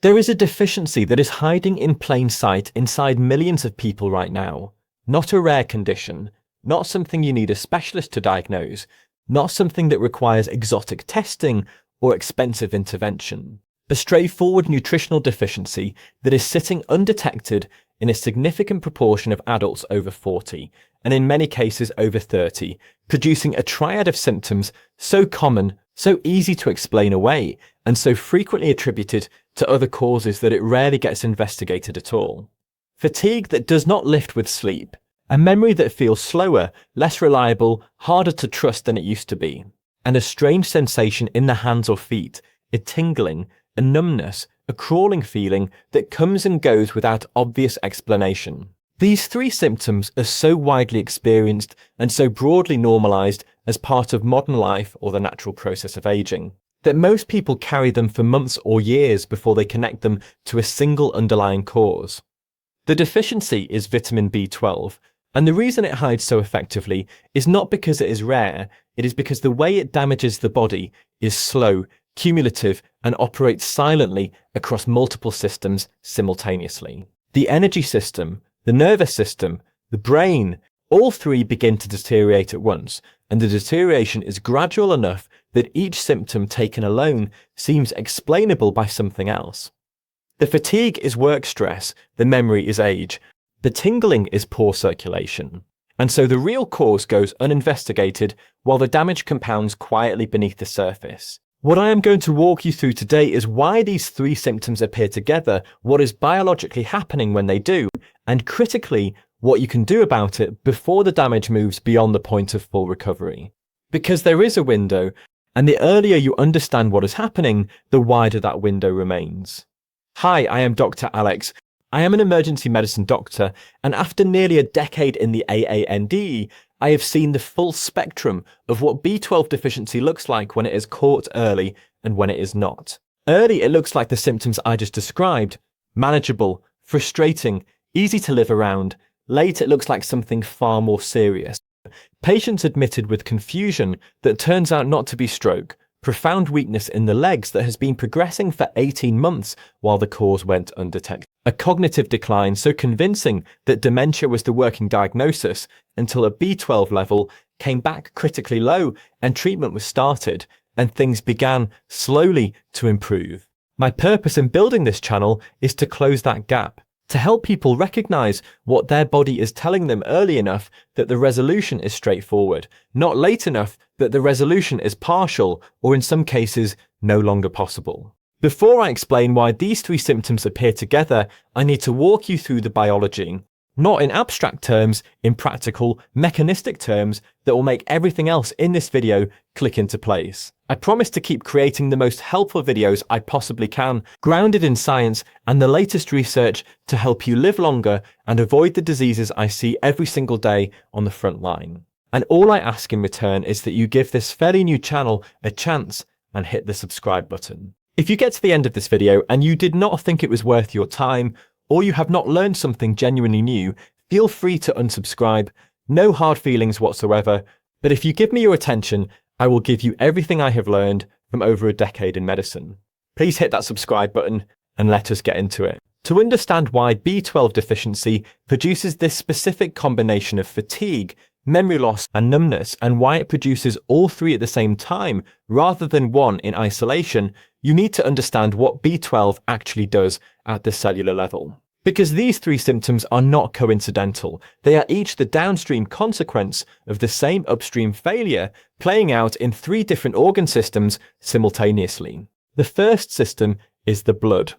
There is a deficiency that is hiding in plain sight inside millions of people right now. Not a rare condition, not something you need a specialist to diagnose, not something that requires exotic testing or expensive intervention. A straightforward nutritional deficiency that is sitting undetected in a significant proportion of adults over 40, and in many cases over 30, producing a triad of symptoms so common, so easy to explain away, and so frequently attributed to other causes that it rarely gets investigated at all. Fatigue that does not lift with sleep, a memory that feels slower, less reliable, harder to trust than it used to be, and a strange sensation in the hands or feet, a tingling, a numbness, a crawling feeling that comes and goes without obvious explanation. These three symptoms are so widely experienced and so broadly normalized as part of modern life or the natural process of aging, that most people carry them for months or years before they connect them to a single underlying cause. The deficiency is vitamin B12, and the reason it hides so effectively is not because it is rare, it is because the way it damages the body is slow, cumulative, and operates silently across multiple systems simultaneously. The energy system, the nervous system, the brain, all three begin to deteriorate at once, and the deterioration is gradual enough that each symptom taken alone seems explainable by something else. The fatigue is work stress, the memory is age, the tingling is poor circulation, and so the real cause goes uninvestigated while the damage compounds quietly beneath the surface. What I am going to walk you through today is why these three symptoms appear together, what is biologically happening when they do, and critically, what you can do about it before the damage moves beyond the point of full recovery. Because there is a window, and the earlier you understand what is happening, the wider that window remains. Hi, I am Dr. Alex. I am an emergency medicine doctor, and after nearly a decade in the AANDE, I have seen the full spectrum of what B12 deficiency looks like when it is caught early and when it is not. Early, it looks like the symptoms I just described: manageable, frustrating, easy to live around. Late, it looks like something far more serious. Patients admitted with confusion that turns out not to be stroke, profound weakness in the legs that has been progressing for 18 months while the cause went undetected. A cognitive decline so convincing that dementia was the working diagnosis until a B12 level came back critically low and treatment was started and things began slowly to improve. My purpose in building this channel is to close that gap, to help people recognize what their body is telling them early enough that the resolution is straightforward, not late enough that the resolution is partial or in some cases no longer possible. Before I explain why these three symptoms appear together, I need to walk you through the biology, not in abstract terms, in practical, mechanistic terms that will make everything else in this video click into place. I promise to keep creating the most helpful videos I possibly can, grounded in science and the latest research to help you live longer and avoid the diseases I see every single day on the front line. And all I ask in return is that you give this fairly new channel a chance and hit the subscribe button. If you get to the end of this video and you did not think it was worth your time, or you have not learned something genuinely new, feel free to unsubscribe. No hard feelings whatsoever, but if you give me your attention, I will give you everything I have learned from over a decade in medicine. Please hit that subscribe button and let us get into it. To understand why B12 deficiency produces this specific combination of fatigue, memory loss, and numbness, and why it produces all three at the same time rather than one in isolation, you need to understand what B12 actually does at the cellular level. Because these three symptoms are not coincidental, they are each the downstream consequence of the same upstream failure playing out in three different organ systems simultaneously. The first system is the blood.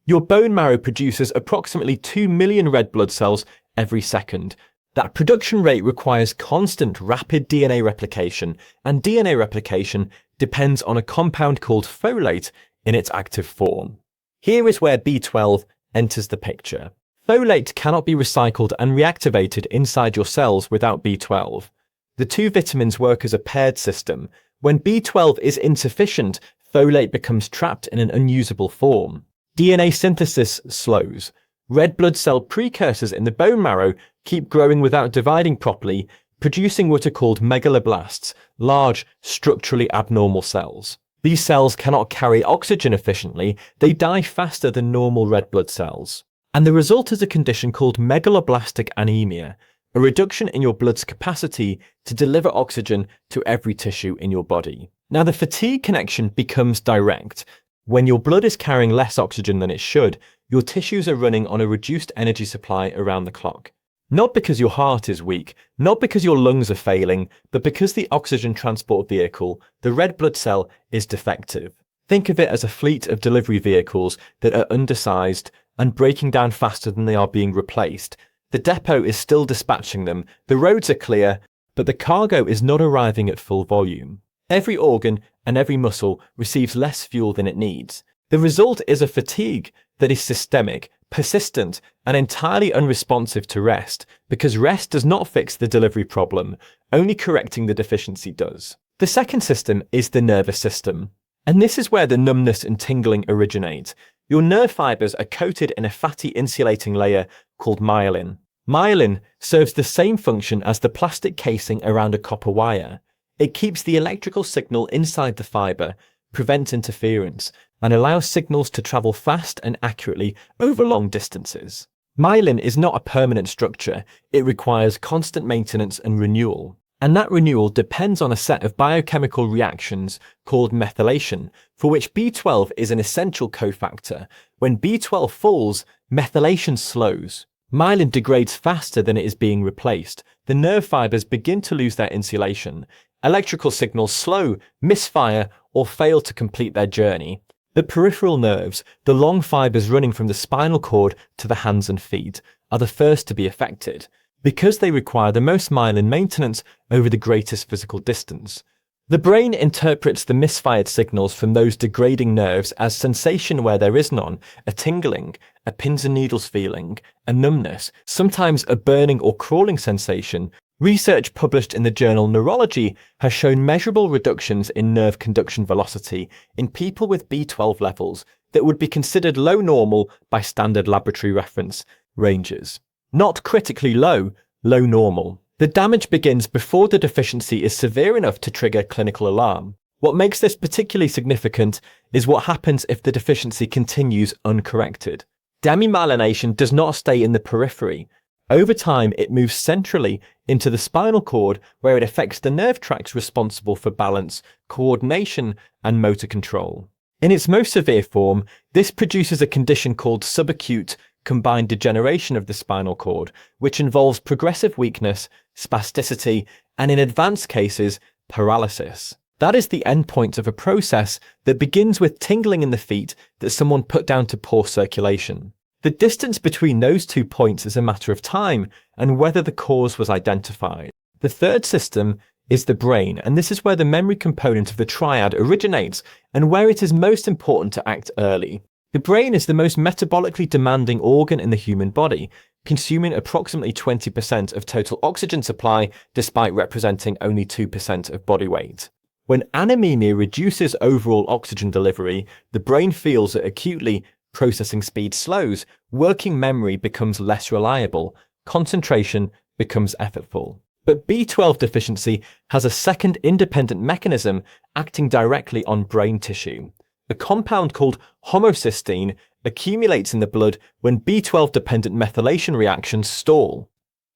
Your bone marrow produces approximately 2 million red blood cells every second. That production rate requires constant rapid DNA replication, and DNA replication depends on a compound called folate in its active form. Here is where B12 enters the picture. Folate cannot be recycled and reactivated inside your cells without B12. The two vitamins work as a paired system. When B12 is insufficient, folate becomes trapped in an unusable form. DNA synthesis slows. Red blood cell precursors in the bone marrow keep growing without dividing properly, producing what are called megaloblasts, large, structurally abnormal cells. These cells cannot carry oxygen efficiently, they die faster than normal red blood cells. And the result is a condition called megaloblastic anemia, a reduction in your blood's capacity to deliver oxygen to every tissue in your body. Now, the fatigue connection becomes direct. When your blood is carrying less oxygen than it should, your tissues are running on a reduced energy supply around the clock. Not because your heart is weak, not because your lungs are failing, but because the oxygen transport vehicle, the red blood cell, is defective. Think of it as a fleet of delivery vehicles that are undersized and breaking down faster than they are being replaced. The depot is still dispatching them, the roads are clear, but the cargo is not arriving at full volume. Every organ and every muscle receives less fuel than it needs. The result is a fatigue that is systemic, persistent, and entirely unresponsive to rest, because rest does not fix the delivery problem, only correcting the deficiency does. The second system is the nervous system, and this is where the numbness and tingling originate. Your nerve fibers are coated in a fatty insulating layer called myelin. Myelin serves the same function as the plastic casing around a copper wire. It keeps the electrical signal inside the fiber, prevents interference, and allows signals to travel fast and accurately over long distances. Myelin is not a permanent structure, it requires constant maintenance and renewal. And that renewal depends on a set of biochemical reactions called methylation, for which B12 is an essential cofactor. When B12 falls, methylation slows. Myelin degrades faster than it is being replaced. The nerve fibers begin to lose their insulation. Electrical signals slow, misfire, or fail to complete their journey. The peripheral nerves, the long fibers running from the spinal cord to the hands and feet, are the first to be affected, because they require the most myelin maintenance over the greatest physical distance. The brain interprets the misfired signals from those degrading nerves as sensation where there is none, a tingling, a pins and needles feeling, a numbness, sometimes a burning or crawling sensation. Research published in the journal Neurology has shown measurable reductions in nerve conduction velocity in people with B12 levels that would be considered low normal by standard laboratory reference ranges. Not critically low, low normal. The damage begins before the deficiency is severe enough to trigger clinical alarm. What makes this particularly significant is what happens if the deficiency continues uncorrected. Demymelination does not stay in the periphery. Over time, it moves centrally into the spinal cord, where it affects the nerve tracts responsible for balance, coordination, and motor control. In its most severe form, this produces a condition called subacute combined degeneration of the spinal cord, which involves progressive weakness, spasticity, and in advanced cases, paralysis. That is the endpoint of a process that begins with tingling in the feet that someone put down to poor circulation. The distance between those 2 points is a matter of time and whether the cause was identified. The third system is the brain, and this is where the memory component of the triad originates and where it is most important to act early. The brain is the most metabolically demanding organ in the human body, consuming approximately 20% of total oxygen supply despite representing only 2% of body weight. When anemia reduces overall oxygen delivery, the brain feels it acutely. Processing speed slows, working memory becomes less reliable, concentration becomes effortful. But B12 deficiency has a second independent mechanism acting directly on brain tissue. A compound called homocysteine accumulates in the blood when B12-dependent methylation reactions stall.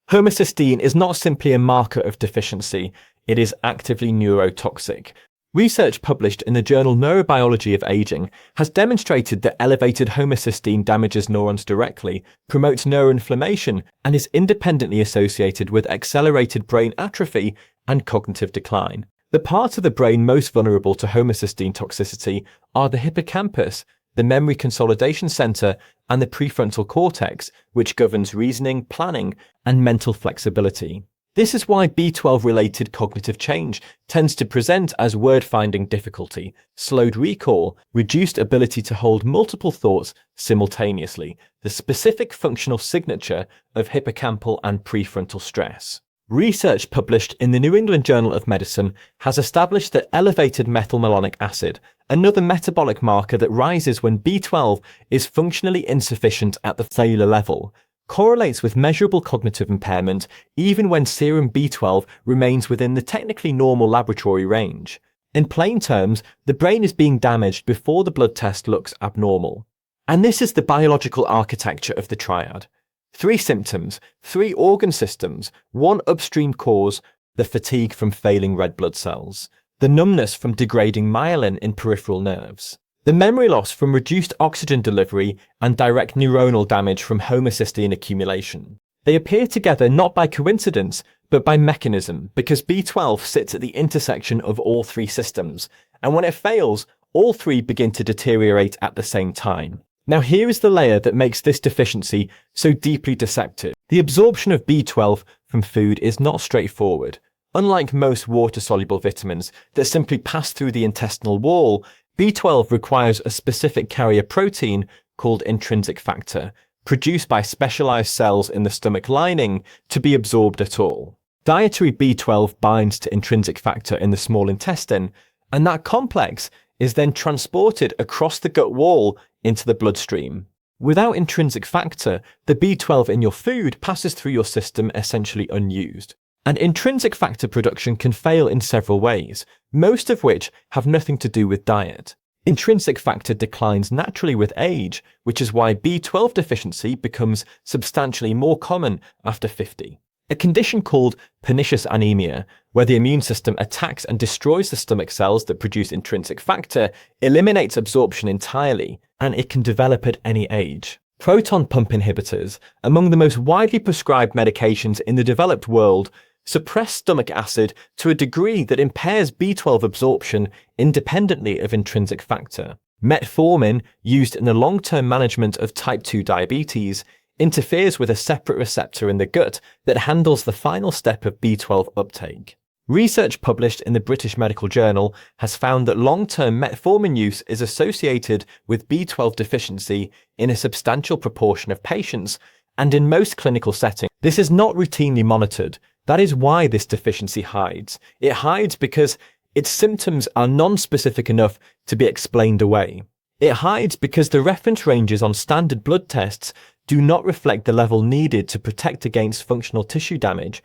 Homocysteine is not simply a marker of deficiency, it is actively neurotoxic. Research published in the journal Neurobiology of Aging has demonstrated that elevated homocysteine damages neurons directly, promotes neuroinflammation, and is independently associated with accelerated brain atrophy and cognitive decline. The parts of the brain most vulnerable to homocysteine toxicity are the hippocampus, the memory consolidation center, and the prefrontal cortex, which governs reasoning, planning, and mental flexibility. This is why B12-related cognitive change tends to present as word-finding difficulty, slowed recall, reduced ability to hold multiple thoughts simultaneously, the specific functional signature of hippocampal and prefrontal stress. Research published in the New England Journal of Medicine has established that elevated methylmalonic acid, another metabolic marker that rises when B12 is functionally insufficient at the cellular level, correlates with measurable cognitive impairment even when serum B12 remains within the technically normal laboratory range. In plain terms, the brain is being damaged before the blood test looks abnormal. And this is the biological architecture of the triad. 3 symptoms, 3 organ systems, 1 upstream cause, the fatigue from failing red blood cells, the numbness from degrading myelin in peripheral nerves, the memory loss from reduced oxygen delivery, and direct neuronal damage from homocysteine accumulation. They appear together not by coincidence, but by mechanism, because B12 sits at the intersection of all 3 systems, and when it fails, all 3 begin to deteriorate at the same time. Now here is the layer that makes this deficiency so deeply deceptive. The absorption of B12 from food is not straightforward. Unlike most water-soluble vitamins that simply pass through the intestinal wall, B12 requires a specific carrier protein called intrinsic factor, produced by specialized cells in the stomach lining, to be absorbed at all. Dietary B12 binds to intrinsic factor in the small intestine, and that complex is then transported across the gut wall into the bloodstream. Without intrinsic factor, the B12 in your food passes through your system essentially unused. And intrinsic factor production can fail in several ways, most of which have nothing to do with diet. Intrinsic factor declines naturally with age, which is why B12 deficiency becomes substantially more common after 50. A condition called pernicious anemia, where the immune system attacks and destroys the stomach cells that produce intrinsic factor, eliminates absorption entirely, and it can develop at any age. Proton pump inhibitors, among the most widely prescribed medications in the developed world, suppress stomach acid to a degree that impairs B12 absorption independently of intrinsic factor. Metformin, used in the long-term management of type 2 diabetes, interferes with a separate receptor in the gut that handles the final step of B12 uptake. Research published in the British Medical Journal has found that long-term metformin use is associated with B12 deficiency in a substantial proportion of patients, and in most clinical settings, this is not routinely monitored. That is why this deficiency hides. It hides because its symptoms are non-specific enough to be explained away. It hides because the reference ranges on standard blood tests do not reflect the level needed to protect against functional tissue damage.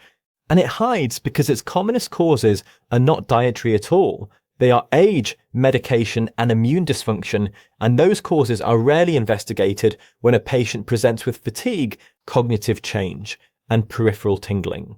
And it hides because its commonest causes are not dietary at all. They are age, medication, and immune dysfunction, and those causes are rarely investigated when a patient presents with fatigue, cognitive change, and peripheral tingling.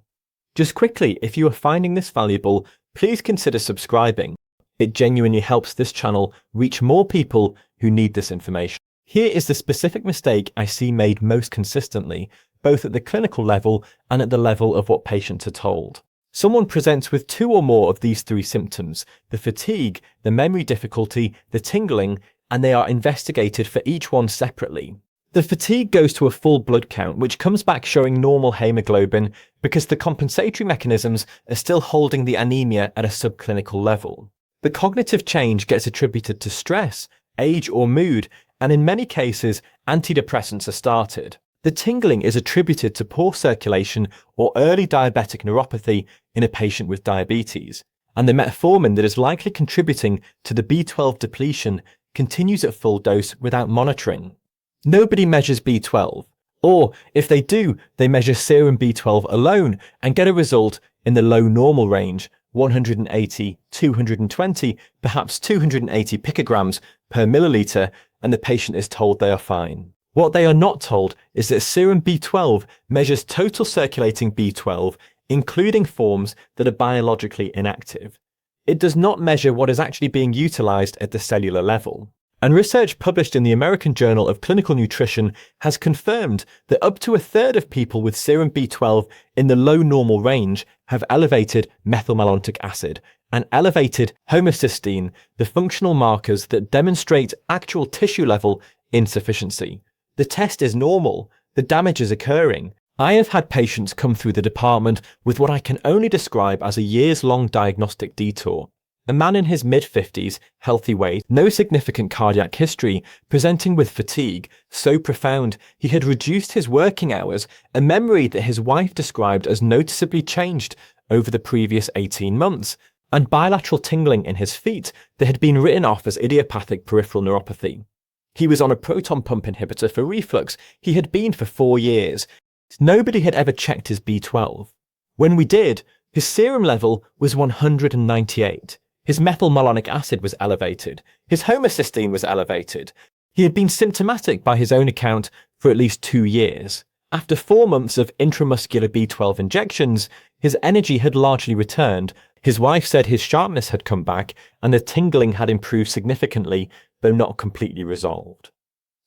Just quickly, if you are finding this valuable, please consider subscribing. It genuinely helps this channel reach more people who need this information. Here is the specific mistake I see made most consistently, both at the clinical level and at the level of what patients are told. Someone presents with 2 or more of these 3 symptoms, the fatigue, the memory difficulty, the tingling, and they are investigated for each one separately. The fatigue goes to a full blood count, which comes back showing normal hemoglobin because the compensatory mechanisms are still holding the anemia at a subclinical level. The cognitive change gets attributed to stress, age, or mood, and in many cases, antidepressants are started. The tingling is attributed to poor circulation or early diabetic neuropathy in a patient with diabetes, and the metformin that is likely contributing to the B12 depletion continues at full dose without monitoring. Nobody measures B12, or if they do, they measure serum B12 alone and get a result in the low normal range, 180, 220, perhaps 280 picograms per milliliter, and the patient is told they are fine. What they are not told is that serum B12 measures total circulating B12, including forms that are biologically inactive. It does not measure what is actually being utilized at the cellular level. And research published in the American Journal of Clinical Nutrition has confirmed that up to 1/3 of people with serum B12 in the low normal range have elevated methylmalonic acid and elevated homocysteine, the functional markers that demonstrate actual tissue level insufficiency. The test is normal. The damage is occurring. I have had patients come through the department with what I can only describe as a years-long diagnostic detour. A man in his mid-50s, healthy weight, no significant cardiac history, presenting with fatigue so profound he had reduced his working hours, a memory that his wife described as noticeably changed over the previous 18 months, and bilateral tingling in his feet that had been written off as idiopathic peripheral neuropathy. He was on a proton pump inhibitor for reflux. He had been for 4 years. Nobody had ever checked his B12. When we did, his serum level was 198. His methylmalonic acid was elevated. His homocysteine was elevated. He had been symptomatic by his own account for at least 2 years. After 4 months of intramuscular B12 injections, his energy had largely returned. His wife said his sharpness had come back and the tingling had improved significantly, though not completely resolved.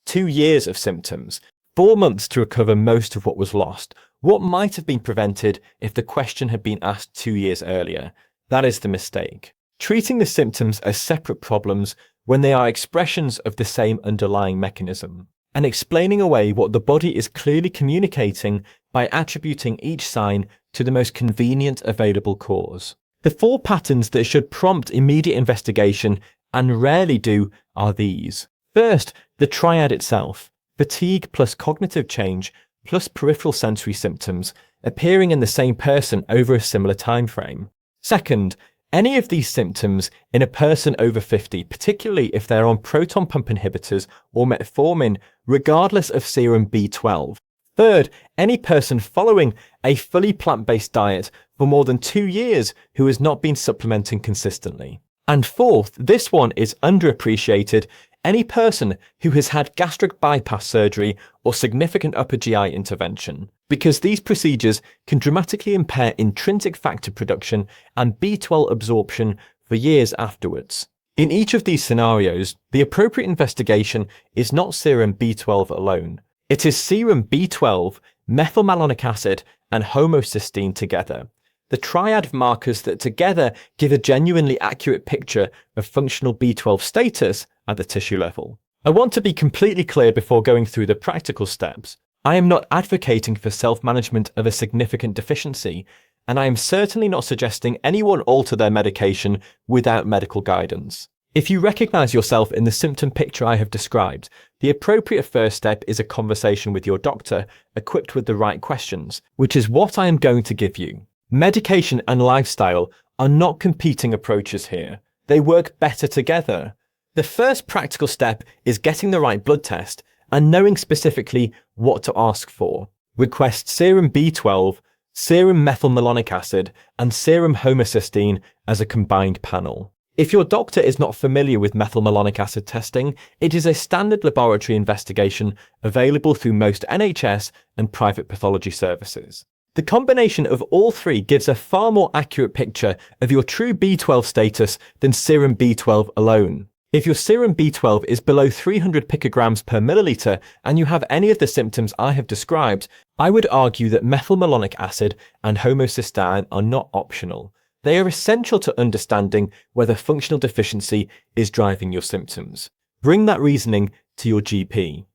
2 years of symptoms, 4 months to recover most of what was lost. What might have been prevented if the question had been asked 2 years earlier? That is the mistake. Treating the symptoms as separate problems when they are expressions of the same underlying mechanism, and explaining away what the body is clearly communicating by attributing each sign to the most convenient available cause. The 4 patterns that should prompt immediate investigation and rarely do are these. First, the triad itself: fatigue plus cognitive change plus peripheral sensory symptoms appearing in the same person over a similar time frame. Second, any of these symptoms in a person over 50, particularly if they're on proton pump inhibitors or metformin, regardless of serum B12. Third, any person following a fully plant-based diet for more than 2 years who has not been supplementing consistently. And fourth, this one is underappreciated, any person who has had gastric bypass surgery or significant upper GI intervention, because these procedures can dramatically impair intrinsic factor production and B12 absorption for years afterwards. In each of these scenarios, the appropriate investigation is not serum B12 alone. It is serum B12, methylmalonic acid, and homocysteine together. The triad of markers that together give a genuinely accurate picture of functional B12 status at the tissue level. I want to be completely clear before going through the practical steps. I am not advocating for self-management of a significant deficiency, and I am certainly not suggesting anyone alter their medication without medical guidance. If you recognize yourself in the symptom picture I have described, the appropriate first step is a conversation with your doctor, equipped with the right questions, which is what I am going to give you. Medication and lifestyle are not competing approaches here. They work better together. The first practical step is getting the right blood test and knowing specifically what to ask for. Request serum B12, serum methylmalonic acid, and serum homocysteine as a combined panel. If your doctor is not familiar with methylmalonic acid testing, it is a standard laboratory investigation available through most NHS and private pathology services. The combination of all 3 gives a far more accurate picture of your true B12 status than serum B12 alone. If your serum B12 is below 300 picograms per milliliter and you have any of the symptoms I have described, I would argue that methylmalonic acid and homocysteine are not optional. They are essential to understanding whether functional deficiency is driving your symptoms. Bring that reasoning to your GP.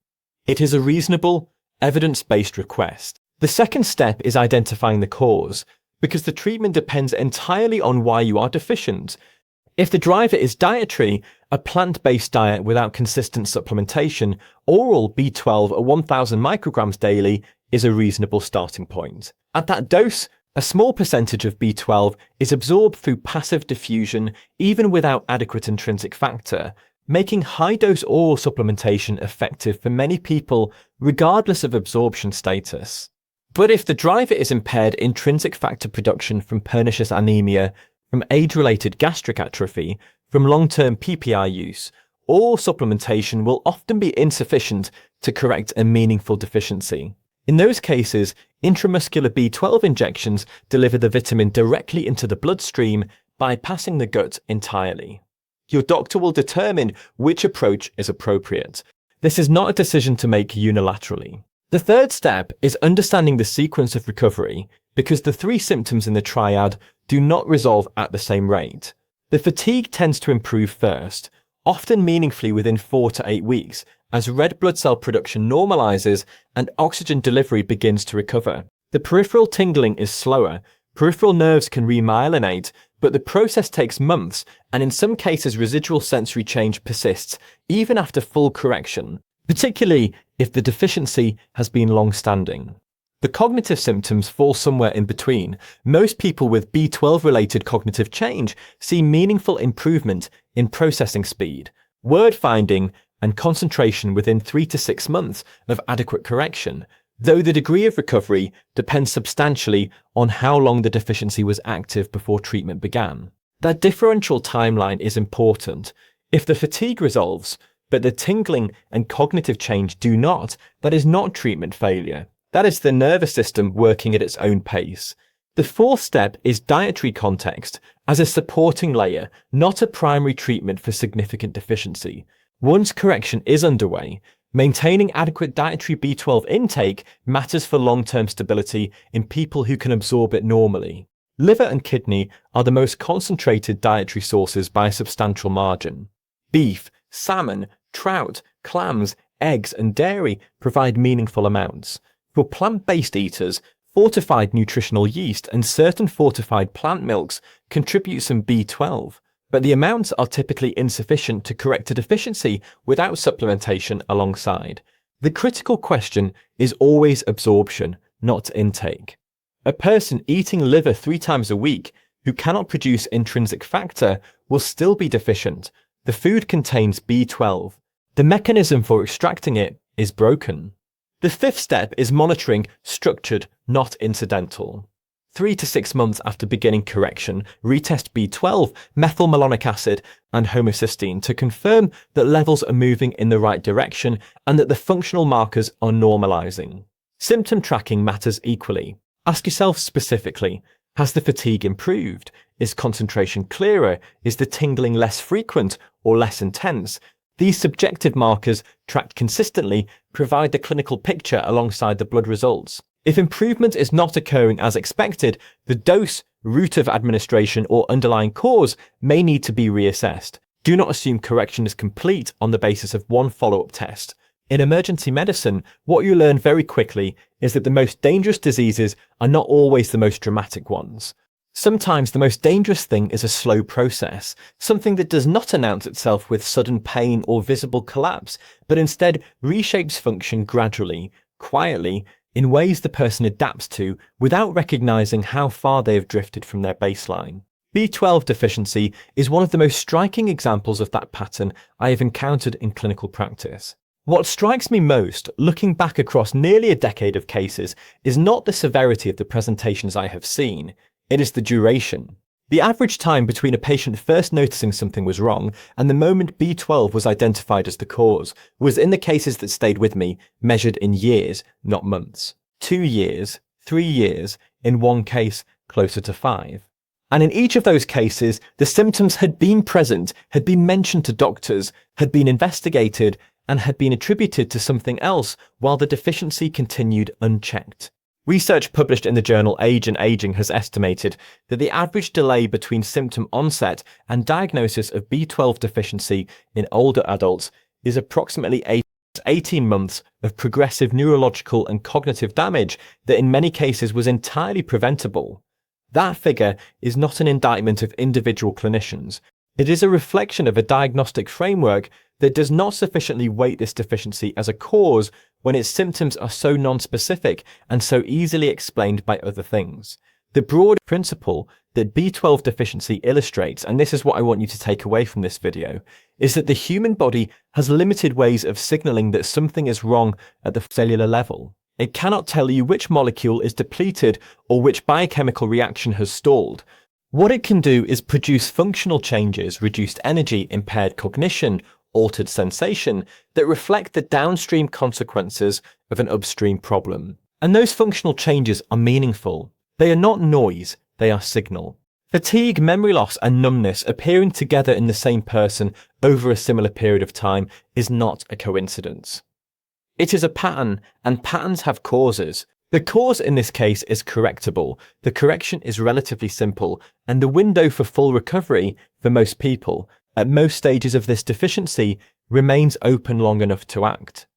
It is a reasonable, evidence-based request. The second step is identifying the cause, because the treatment depends entirely on why you are deficient. If the driver is dietary, a plant-based diet without consistent supplementation, oral B12 at 1000 micrograms daily is a reasonable starting point. At that dose, a small percentage of B12 is absorbed through passive diffusion even without adequate intrinsic factor, making high-dose oral supplementation effective for many people regardless of absorption status. But if the driver is impaired intrinsic factor production from pernicious anemia, from age-related gastric atrophy, from long-term PPI use, oral supplementation will often be insufficient to correct a meaningful deficiency. In those cases, intramuscular B12 injections deliver the vitamin directly into the bloodstream, bypassing the gut entirely. Your doctor will determine which approach is appropriate. This is not a decision to make unilaterally. The third step is understanding the sequence of recovery, because the 3 symptoms in the triad do not resolve at the same rate. The fatigue tends to improve first, often meaningfully within 4 to 8 weeks, as red blood cell production normalizes and oxygen delivery begins to recover. The peripheral tingling is slower. Peripheral nerves can remyelinate, but the process takes months, and in some cases residual sensory change persists even after full correction, particularly if the deficiency has been long-standing. The cognitive symptoms fall somewhere in between. Most people with B12-related cognitive change see meaningful improvement in processing speed, word finding, and concentration within 3 to 6 months of adequate correction, though the degree of recovery depends substantially on how long the deficiency was active before treatment began. That differential timeline is important. If the fatigue resolves, but the tingling and cognitive change do not, that is not treatment failure. That is the nervous system working at its own pace. The fourth step is dietary context as a supporting layer, not a primary treatment for significant deficiency. Once correction is underway, maintaining adequate dietary B12 intake matters for long-term stability in people who can absorb it normally. Liver and kidney are the most concentrated dietary sources by a substantial margin. Beef, salmon, trout, clams, eggs, and dairy provide meaningful amounts. For plant-based eaters, fortified nutritional yeast and certain fortified plant milks contribute some B12, but the amounts are typically insufficient to correct a deficiency without supplementation alongside. The critical question is always absorption, not intake. A person eating liver 3 times a week who cannot produce intrinsic factor will still be deficient. The food contains B12. The mechanism for extracting it is broken. The fifth step is monitoring structured, not incidental. 3 to 6 months after beginning correction, retest B12, methylmalonic acid, and homocysteine to confirm that levels are moving in the right direction and that the functional markers are normalizing. Symptom tracking matters equally. Ask yourself specifically, has the fatigue improved? Is concentration clearer? Is the tingling less frequent or less intense? These subjective markers, tracked consistently, provide the clinical picture alongside the blood results. If improvement is not occurring as expected, the dose, route of administration, or underlying cause may need to be reassessed. Do not assume correction is complete on the basis of one follow-up test. In emergency medicine, what you learn very quickly is that the most dangerous diseases are not always the most dramatic ones. Sometimes the most dangerous thing is a slow process, something that does not announce itself with sudden pain or visible collapse, but instead reshapes function gradually, quietly, in ways the person adapts to without recognizing how far they have drifted from their baseline. B12 deficiency is one of the most striking examples of that pattern I have encountered in clinical practice. What strikes me most, looking back across nearly a decade of cases, is not the severity of the presentations I have seen. It is the duration. The average time between a patient first noticing something was wrong and the moment B12 was identified as the cause was, in the cases that stayed with me, measured in years, not months. 2 years, 3 years, in one case, closer to 5. And in each of those cases, the symptoms had been present, had been mentioned to doctors, had been investigated, and had been attributed to something else while the deficiency continued unchecked. Research published in the journal Age and Aging has estimated that the average delay between symptom onset and diagnosis of B12 deficiency in older adults is approximately 18 months of progressive neurological and cognitive damage that in many cases was entirely preventable. That figure is not an indictment of individual clinicians. It is a reflection of a diagnostic framework that does not sufficiently weight this deficiency as a cause when its symptoms are so non-specific and so easily explained by other things. The broad principle that B12 deficiency illustrates, and this is what I want you to take away from this video, is that the human body has limited ways of signaling that something is wrong at the cellular level. It cannot tell you which molecule is depleted or which biochemical reaction has stalled. What it can do is produce functional changes, reduced energy, impaired cognition, altered sensation that reflect the downstream consequences of an upstream problem. And those functional changes are meaningful. They are not noise, they are signal. Fatigue, memory loss, and numbness appearing together in the same person over a similar period of time is not a coincidence. It is a pattern, and patterns have causes. The cause in this case is correctable, the correction is relatively simple, and the window for full recovery, for most people, at most stages of this deficiency, remains open long enough to act.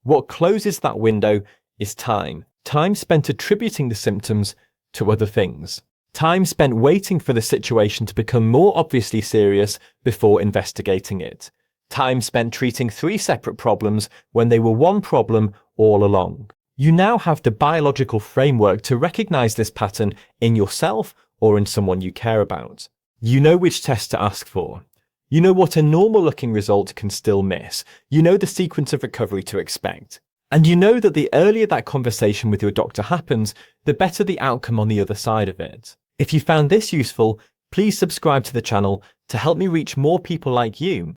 What closes that window is time. Time spent attributing the symptoms to other things. Time spent waiting for the situation to become more obviously serious before investigating it. Time spent treating 3 separate problems when they were one problem all along. You now have the biological framework to recognize this pattern in yourself or in someone you care about. You know which tests to ask for. You know what a normal-looking result can still miss. You know the sequence of recovery to expect. And you know that the earlier that conversation with your doctor happens, the better the outcome on the other side of it. If you found this useful, Please subscribe to the channel to help me reach more people like you.